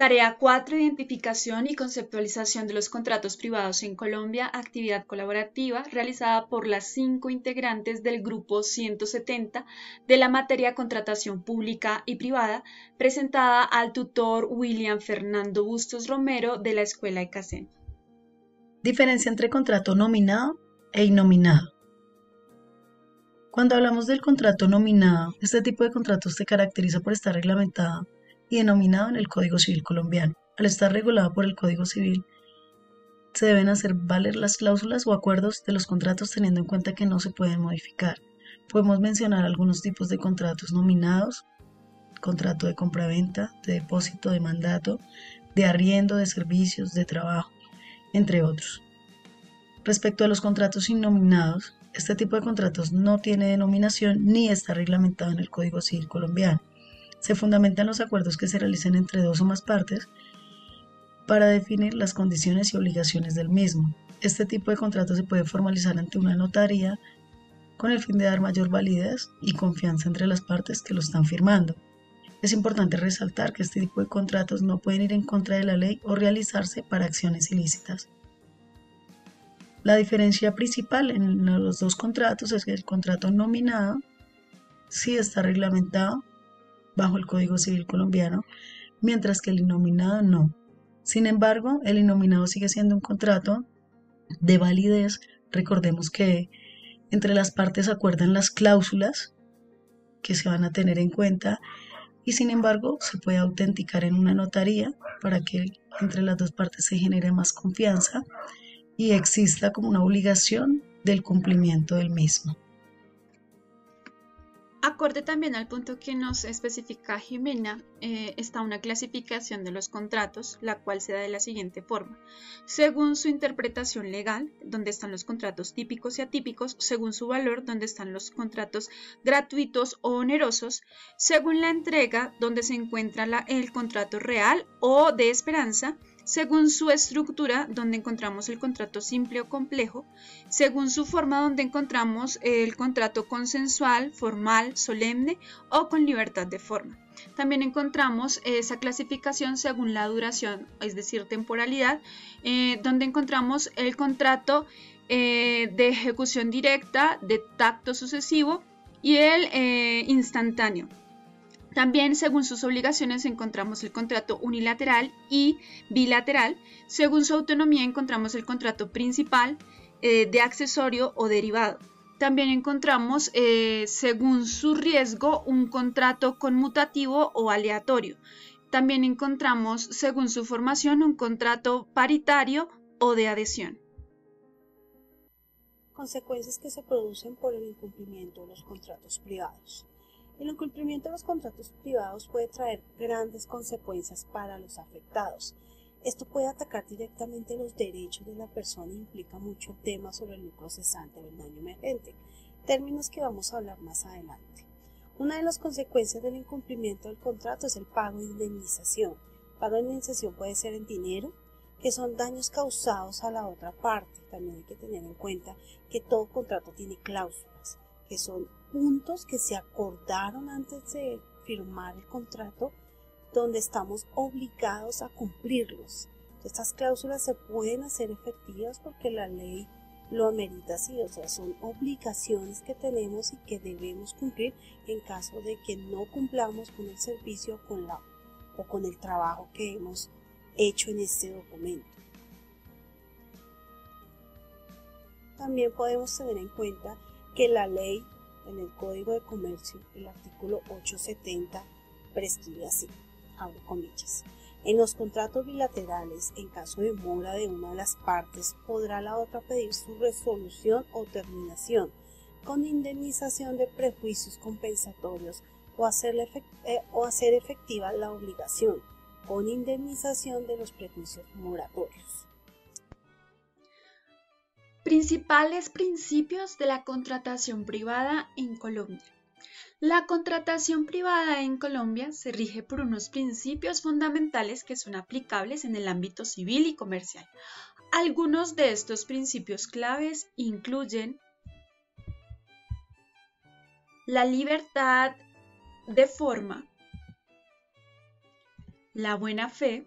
Tarea 4. Identificación y conceptualización de los contratos privados en Colombia, actividad colaborativa realizada por las 5 integrantes del grupo 170 de la materia Contratación Pública y Privada, presentada al tutor William Fernando Bustos Romero de la Escuela ECACEN. Diferencia entre contrato nominado e innominado. Cuando hablamos del contrato nominado, este tipo de contrato se caracteriza por estar reglamentado y denominado en el Código Civil colombiano. Al estar regulado por el Código Civil, se deben hacer valer las cláusulas o acuerdos de los contratos teniendo en cuenta que no se pueden modificar. Podemos mencionar algunos tipos de contratos nominados: contrato de compraventa, de depósito, de mandato, de arriendo, de servicios, de trabajo, entre otros. Respecto a los contratos innominados, este tipo de contratos no tiene denominación ni está reglamentado en el Código Civil colombiano. Se fundamentan los acuerdos que se realicen entre dos o más partes para definir las condiciones y obligaciones del mismo. Este tipo de contrato se puede formalizar ante una notaría con el fin de dar mayor validez y confianza entre las partes que lo están firmando. Es importante resaltar que este tipo de contratos no pueden ir en contra de la ley o realizarse para acciones ilícitas. La diferencia principal en los dos contratos es que el contrato nominado sí está reglamentado bajo el Código Civil colombiano, mientras que el innominado no. Sin embargo, el innominado sigue siendo un contrato de validez. Recordemos que entre las partes acuerdan las cláusulas que se van a tener en cuenta y sin embargo se puede autenticar en una notaría para que entre las dos partes se genere más confianza y exista como una obligación del cumplimiento del mismo. Acorde también al punto que nos especifica Jimena, está una clasificación de los contratos, la cual se da de la siguiente forma. Según su interpretación legal, donde están los contratos típicos y atípicos; según su valor, donde están los contratos gratuitos o onerosos; según la entrega, donde se encuentra el contrato real o de esperanza; según su estructura, donde encontramos el contrato simple o complejo; según su forma, donde encontramos el contrato consensual, formal, solemne o con libertad de forma. También encontramos esa clasificación según la duración, es decir, temporalidad, donde encontramos el contrato de ejecución directa, de tacto sucesivo y el instantáneo. También, según sus obligaciones, encontramos el contrato unilateral y bilateral. Según su autonomía, encontramos el contrato principal, de accesorio o derivado. También encontramos, según su riesgo, un contrato conmutativo o aleatorio. También encontramos, según su formación, un contrato paritario o de adhesión. Consecuencias que se producen por el incumplimiento de los contratos privados. El incumplimiento de los contratos privados puede traer grandes consecuencias para los afectados. Esto puede atacar directamente los derechos de la persona e implica mucho el tema sobre el lucro cesante o el daño emergente, términos que vamos a hablar más adelante. Una de las consecuencias del incumplimiento del contrato es el pago de indemnización. El pago de indemnización puede ser en dinero, que son daños causados a la otra parte. También hay que tener en cuenta que todo contrato tiene cláusulas, que son puntos que se acordaron antes de firmar el contrato, donde estamos obligados a cumplirlos. Estas cláusulas se pueden hacer efectivas porque la ley lo amerita así, o sea, son obligaciones que tenemos y que debemos cumplir en caso de que no cumplamos con el servicio o con el trabajo que hemos hecho en este documento. También podemos tener en cuenta que la ley en el Código de Comercio, el artículo 870, prescribe así, abro comillas: en los contratos bilaterales, en caso de mora de una de las partes, podrá la otra pedir su resolución o terminación con indemnización de prejuicios compensatorios o hacer efectiva la obligación con indemnización de los prejuicios moratorios. Principales principios de la contratación privada en Colombia. La contratación privada en Colombia se rige por unos principios fundamentales que son aplicables en el ámbito civil y comercial. Algunos de estos principios claves incluyen la libertad de forma, la buena fe,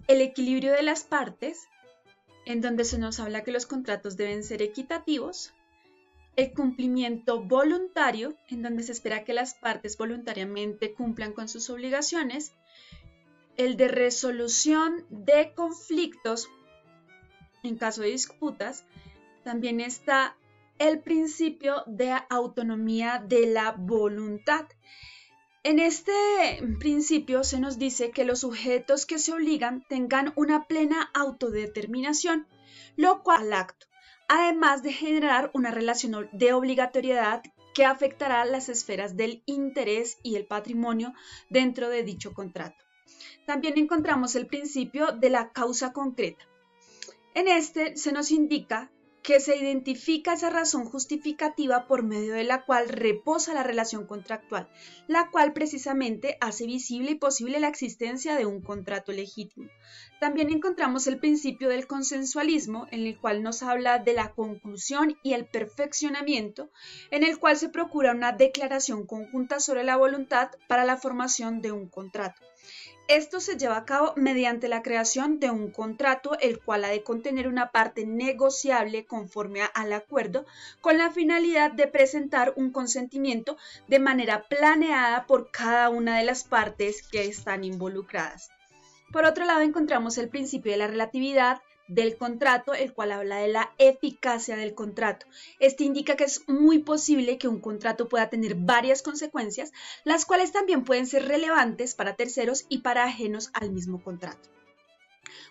el equilibrio de las partes, en donde se nos habla que los contratos deben ser equitativos, el cumplimiento voluntario, en donde se espera que las partes voluntariamente cumplan con sus obligaciones, el de resolución de conflictos en caso de disputas, también está el principio de autonomía de la voluntad. En este principio se nos dice que los sujetos que se obligan tengan una plena autodeterminación, lo cual al acto, además de generar una relación de obligatoriedad que afectará las esferas del interés y el patrimonio dentro de dicho contrato. También encontramos el principio de la causa concreta. En este se nos indica que se identifica esa razón justificativa por medio de la cual reposa la relación contractual, la cual precisamente hace visible y posible la existencia de un contrato legítimo. También encontramos el principio del consensualismo, en el cual nos habla de la conclusión y el perfeccionamiento, en el cual se procura una declaración conjunta sobre la voluntad para la formación de un contrato. Esto se lleva a cabo mediante la creación de un contrato, el cual ha de contener una parte negociable conforme al acuerdo, con la finalidad de presentar un consentimiento de manera planeada por cada una de las partes que están involucradas. Por otro lado, encontramos el principio de la relatividad del contrato, el cual habla de la eficacia del contrato. Este indica que es muy posible que un contrato pueda tener varias consecuencias, las cuales también pueden ser relevantes para terceros y para ajenos al mismo contrato.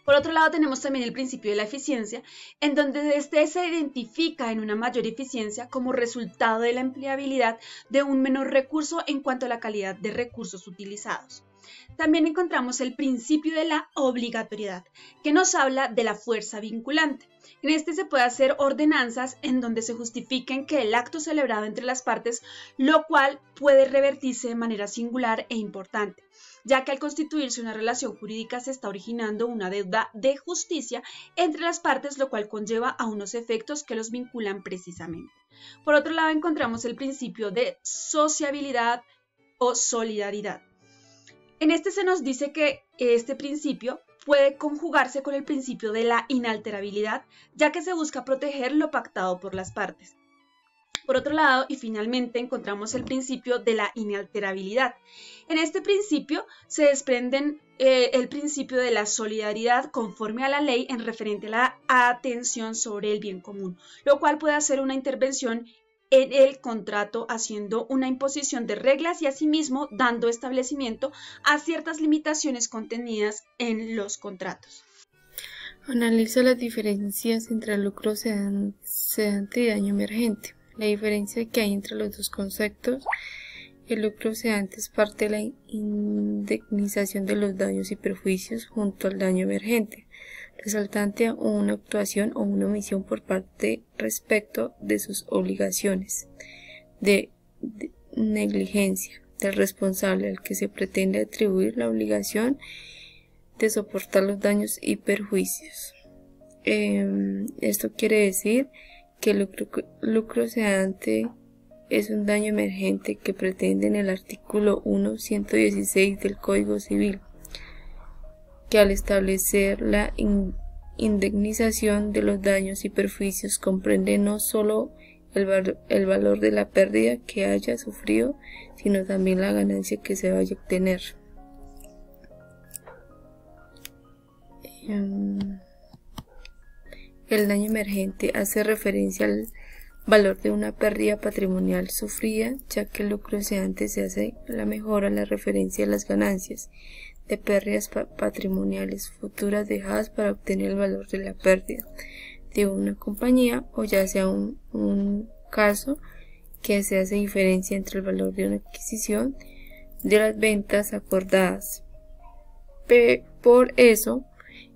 Por otro lado, tenemos también el principio de la eficiencia, en donde este se identifica en una mayor eficiencia como resultado de la empleabilidad de un menor recurso en cuanto a la calidad de recursos utilizados. También encontramos el principio de la obligatoriedad, que nos habla de la fuerza vinculante. En este se puede hacer ordenanzas en donde se justifiquen que el acto celebrado entre las partes, lo cual puede revertirse de manera singular e importante, ya que al constituirse una relación jurídica se está originando una deuda de justicia entre las partes, lo cual conlleva a unos efectos que los vinculan precisamente. Por otro lado, encontramos el principio de sociabilidad o solidaridad. En este se nos dice que este principio puede conjugarse con el principio de la inalterabilidad, ya que se busca proteger lo pactado por las partes. Por otro lado, y finalmente, encontramos el principio de la inalterabilidad. En este principio se desprenden el principio de la solidaridad conforme a la ley en referente a la atención sobre el bien común, lo cual puede hacer una intervención en el contrato haciendo una imposición de reglas y asimismo dando establecimiento a ciertas limitaciones contenidas en los contratos. Analiza las diferencias entre el lucro cedante y daño emergente. La diferencia que hay entre los dos conceptos: el lucro cedante es parte de la indemnización de los daños y perjuicios junto al daño emergente, resultante a una actuación o una omisión por parte respecto de sus obligaciones de negligencia del responsable al que se pretende atribuir la obligación de soportar los daños y perjuicios. Esto quiere decir que el lucro cedante es un daño emergente que pretende en el artículo 1.116 del Código Civil, que al establecer la indemnización de los daños y perjuicios comprende no solo el valor de la pérdida que haya sufrido, sino también la ganancia que se vaya a obtener. El daño emergente hace referencia al valor de una pérdida patrimonial sufrida, ya que el lucro cedante se hace la mejora la referencia a las ganancias de pérdidas patrimoniales futuras dejadas para obtener el valor de la pérdida de una compañía, o ya sea un caso que se hace diferencia entre el valor de una adquisición de las ventas acordadas. Por eso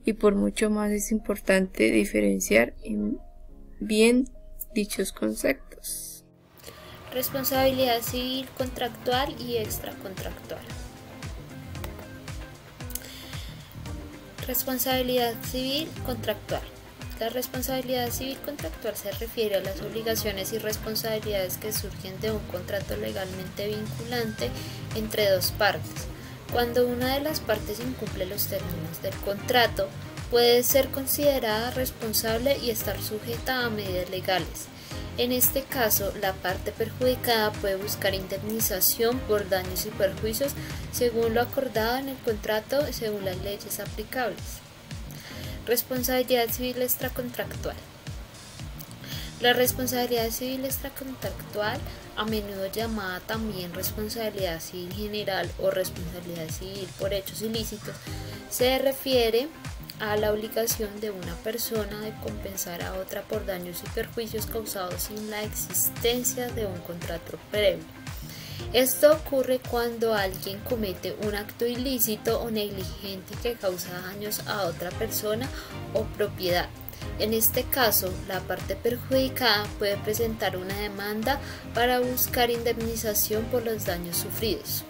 y por mucho más es importante diferenciar bien dichos conceptos. Responsabilidad civil contractual y extracontractual. Responsabilidad civil contractual. La responsabilidad civil contractual se refiere a las obligaciones y responsabilidades que surgen de un contrato legalmente vinculante entre dos partes. Cuando una de las partes incumple los términos del contrato, puede ser considerada responsable y estar sujeta a medidas legales. En este caso, la parte perjudicada puede buscar indemnización por daños y perjuicios según lo acordado en el contrato y según las leyes aplicables. Responsabilidad civil extracontractual. La responsabilidad civil extracontractual, a menudo llamada también responsabilidad civil general o responsabilidad civil por hechos ilícitos, se refiere a la obligación de una persona de compensar a otra por daños y perjuicios causados sin la existencia de un contrato previo. Esto ocurre cuando alguien comete un acto ilícito o negligente que causa daños a otra persona o propiedad. En este caso, la parte perjudicada puede presentar una demanda para buscar indemnización por los daños sufridos.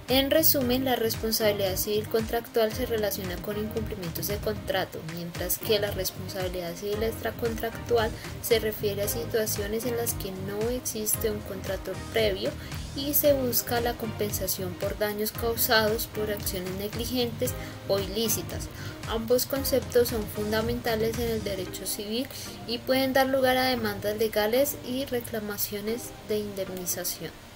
En resumen, la responsabilidad civil contractual se relaciona con incumplimientos de contrato, mientras que la responsabilidad civil extracontractual se refiere a situaciones en las que no existe un contrato previo y se busca la compensación por daños causados por acciones negligentes o ilícitas. Ambos conceptos son fundamentales en el derecho civil y pueden dar lugar a demandas legales y reclamaciones de indemnización.